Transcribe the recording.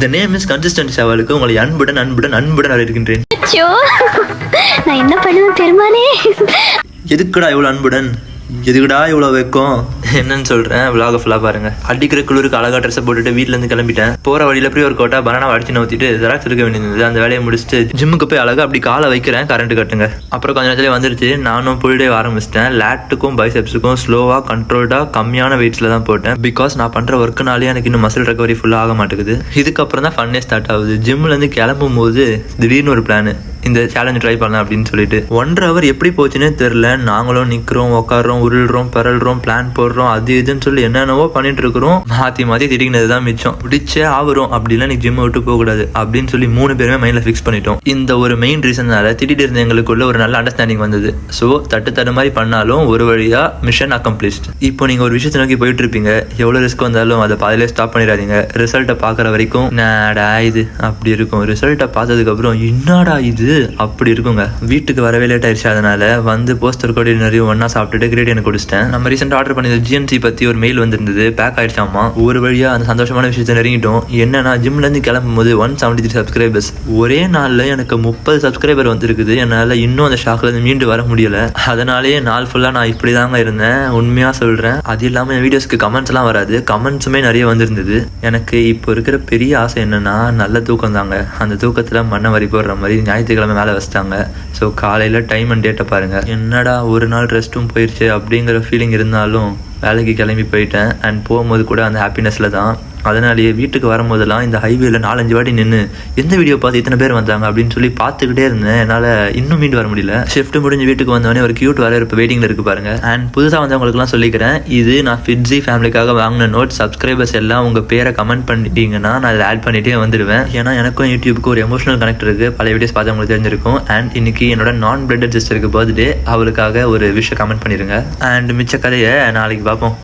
The name is consistency சேவலுக்கு உங்களை அன்புடன் அன்புடன் அன்புடன் வரவேற்கின்றேன். நான் என்ன பண்ணுவேன் பெருமானே? எதுக்குடா இவ்வளோ அன்புடன், எதுக்குடா இவ்வளோ வைக்கும் என்னன்னு சொல்கிறேன். விலாக ஃபுல்லாக பாருங்கள். அடிக்கிற குளிருக்கு அழகாக ட்ரெஸ்ஸை போட்டுட்டு வீட்டிலேருந்து கிளம்பிட்டேன். போகிற வழியில் போய் ஒரு கோட்டா பனானா அடிச்சு நோத்திட்டு ஜெராக்ஸ் எடுக்க வேண்டியது. அந்த வேலையை முடிச்சுட்டு ஜிம்முக்கு போய் அழகாக அப்படி காலை வைக்கிறேன், கரண்ட் கட்டுங்க. அப்புறம் கொஞ்சம் நேரத்துலேயே வந்துருச்சு. நானும் ஃபுல் டே ஆரம்பிச்சிட்டேன். லேட்டுக்கும் பைசெப்ஸுக்கும் ஸ்லோவாக கண்ட்ரோல்டாக கம்மியான வெயிட்ஸில் தான் போட்டேன். பிகாஸ் நான் பண்ணுற ஒர்க்குனாலே எனக்கு இன்னும் மசில் ரெக்கவரி ஃபுல்லாக ஆக மாட்டேங்குது. இதுக்கப்புறம் தான் ஃபன்னே ஸ்டார்ட் ஆகுது. ஜிம்லேருந்து கிளம்பும் போது திடீர்னு ஒரு பிளான், இந்த சேலஞ்சு ட்ரை பண்ணலாம் அப்படின்னு சொல்லிட்டு 1.5 hour எப்படி போச்சுன்னே தெரில. நாங்களும் நிற்கிறோம், உட்காடுறோம், உருள்றோம், பரல்றோம், பிளான் போடுறோம், அது இதுன்னு சொல்லி என்னென்னவோ பண்ணிட்டு இருக்கிறோம். மாற்றி மாற்றி திடீர்னது தான் மிச்சம். பிடிச்சே ஆகிறோம் அப்படிலாம் நீ ஜிம்மை விட்டு போகக்கூடாது அப்படின்னு சொல்லி 3 பேருமே மைண்டில் ஃபிக்ஸ் பண்ணிட்டோம். இந்த ஒரு மெயின் ரீசனால திடீர்னு இருந்த எங்களுக்குள்ள ஒரு நல்ல அண்டர்ஸ்டாண்டிங் வந்தது. ஸோ தட்டு மாதிரி பண்ணாலும் ஒரு வழியாக மிஷன் அக்கம்ப்ளிஷ்ட். இப்போ நீங்கள் ஒரு விஷயத்தை நோக்கி போயிட்டு இருப்பீங்க. எவ்வளோ ரிஸ்க் வந்தாலும் அதை பாதிலே ஸ்டாப் பண்ணிடாதீங்க. ரிசல்ட்டை பார்க்குற வரைக்கும் என்னடா இது அப்படி இருக்கும். ரிசல்ட்டை பார்த்ததுக்கப்புறம் என்னடா இது அப்படி இருக்குங்க. வீட்டுக்கு வரவே லேட் ஆயிடுச்சு. அதனால வந்து போஸ்டர் கோடி நிறைய ஒன்னா சாப்பிட்டுட்டு கிரேடியன் குடிச்சிட்டேன். நம்ம ரீசெண்டாக ஆர்டர் பண்ணி ஜிஎன்சி பற்றி ஒரு மெயில் வந்திருந்தது. பேக் ஆயிடுச்சாமா. ஒரு வழியாக அந்த சந்தோஷமான விஷயத்தை நெருங்கிட்டோம். என்னன்னா ஜிம்லேருந்து கிளம்பும் போது 173 சப்ஸ்கிரைபர்ஸ் ஒரே நாளில் எனக்கு 30 சப்ஸ்கிரைபர் வந்துருக்குது. என்னால் இன்னும் அந்த ஷாக்லேருந்து மீண்டு வர முடியலை. அதனாலேயே நாள் ஃபுல்லாக நான் இப்படி தாங்க இருந்தேன். உண்மையாக சொல்கிறேன். அது இல்லாமல் என் வீடியோஸ்க்கு கமெண்ட்ஸ்லாம் வராது. கமெண்ட்ஸுமே நிறைய வந்திருந்தது. எனக்கு இப்போ இருக்கிற பெரிய ஆசை என்னன்னா நல்ல தூக்கம் தாங்க. அந்த தூக்கத்தில் மண்ணை வரி போடுற மாதிரி ஞாயிற்றுக்கிழமை மேலே வச்சிட்டாங்க. ஸோ காலையில் டைம் அண்ட் டேட்டை பாருங்கள். என்னடா ஒரு நாள் ரெஸ்ட்டும் போயிடுச்சு அப்படிங்கிற ஃபீலிங் இருந்தாலும் வேலைக்கு கிளம்பி போயிட்டேன். அண்ட் போகும்போது கூட அந்த ஹாப்பினஸில் தான். அதனாலேயே வீட்டுக்கு வரும்போதெல்லாம் இந்த ஹைவேல 4-5 வாட்டி நின்று எந்த வீடியோ பார்த்து இத்தனை பேர் வந்தாங்க அப்படின்னு சொல்லி பார்த்துக்கிட்டே இருந்தேன். என்னால் இன்னும் மீண்டு வர முடியல. ஷிஃப்ட் முடிஞ்சு வீட்டுக்கு வந்தோடனே ஒரு கியூட் வர இப்போ வெயிட்டிங்கில் இருக்கு பாருங்க. அண்ட் புதுசாக வந்தவங்களுக்குலாம் சொல்லிக்கிறேன், இது நான் ஃபிட்ஸி ஃபேமிலிக்காக வாங்கின நோட். சப்ஸ்கிரைபர்ஸ் எல்லாம் உங்கள் பேரை கமெண்ட் பண்ணிட்டீங்கன்னா நான் அதை ஆட் பண்ணிட்டே வந்துடுவேன். ஏன்னா எனக்கும் யூடியூபுக்கு ஒரு எமோஷனல் கனெக்ட் இருக்குது. பழைய வீடியோஸ் பார்த்து உங்களுக்கு தெரிஞ்சிருக்கும். அண்ட் இன்னைக்கு என்னோட நான் பிளட்டட் சிஸ்டருக்கு பர்த்டே. அவளுக்காக ஒரு விஷயம் கமெண்ட் பண்ணிடுங்க. அண்ட் மிச்ச கதையை நாளைக்கு பார்ப்போம்.